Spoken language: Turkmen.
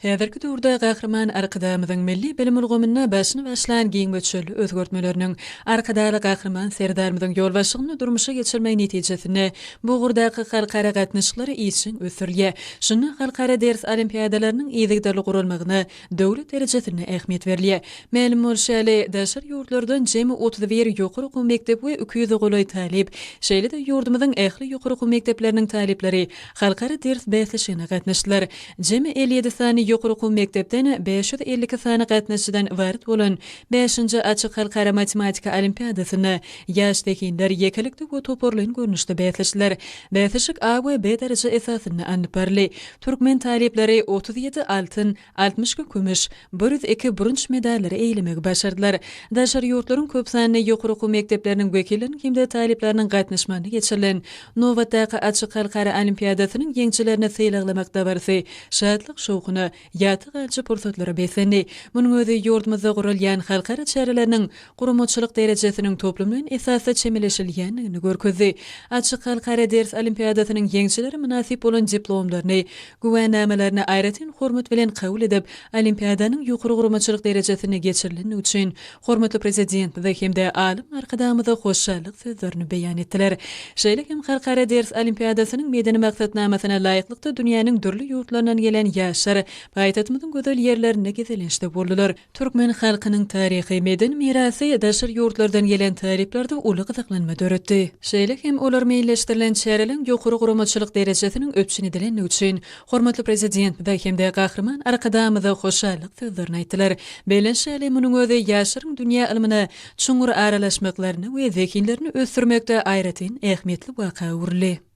Häzirki döwürde gahrman arkadamyzyň milli bilim ulgamyna başyny başlan giň göçeli özgörtmeleriniň arkadaly gahrman serdarmyzyň ýolbaşygyny durmuşa geçirmek netijesinde bu gurdaky halkara gatnaşyklary için ösürlýär. Şunu halkara ders olimpiadalarynyň ýygydaly gurulmagyna döwlet derejesinde ähmiýet berilýär. Mälim bolşaly daşar ýurtlardan jemi 31 ýokary okuw mekdebi we 200 goly talip, şeýle-de ýurdumyzyň ähli ýokary okuw mekdepleriniň talipleri halkara ders beýleşigine gatnaşdylar. Jemi 57 sany ýokary okuw mekdepden 552 sany gatnaşydan ibaret bolan 5-nji açyk halkara matematika olimpiadasyna ýaş tekinler ýekelikde we toporlaýan görnüşde beýleşdiler. Beýleşik A we B derece esasyny anlyparly. Türkmen talipleri 37 altyn, 62 kümüş, 102 brünç medallary eýlemek başardylar. Daşar ýurtlaryň köp sanly ýokary okuw mekdepleriniň wekilleriniň kimde talipleriniň gatnaşmagyna geçirilen Nowatdaky açyk halkara olimpiadasynyň ýeňçilerine syýlaklamakda barsy şadlyk şowkuny ýaty galçy pursatlary besendi. Munyň özi ýurdumyzda gurulýan halkara çäreleriniň gurumçylyk derejesiniň toplumyň esasy çemeleşilýändigini görkezdi. Açyk halkara ders olimpiadasynyň ýeňçileri münasip bolan diplomlaryny, güwennamalaryny aýratyn hormat bilen kabul edip, olimpiadanyň ýokary gurumçylyk derejesine geçirileni üçin hormatly prezident we hemde alim arkadamyza hoşçalyk sözlerini beýan etdiler. Şeýle hem halkara ders olimpiadasynyň medeni maksatnamasyna laýyklykda dünýäniň dürli ýurtlaryndan gelen ýaşlar paýtatmyzyň gözel ýerlerine gezelenişde boldular. Türkmen halkynyň taryhy medeni mirasy daşar ýurtlardan gelen taliplerde uly gyzyklanma döretdi. Şeýle hem olar meýilleşdirilen çäreleň ýokary gurumçylyk derejesiniň öpçüni dilen üçin hormatly prezident we hemde gahrman arkadamyza hoşçalyk sözlerini aýtdylar. Belenşäli munyň özi ýaşlaryň dünýä ilmine çuňur aralaşmaklaryny we zekinlerini ösdürmekde aýratyn ähmiýetli waka urly.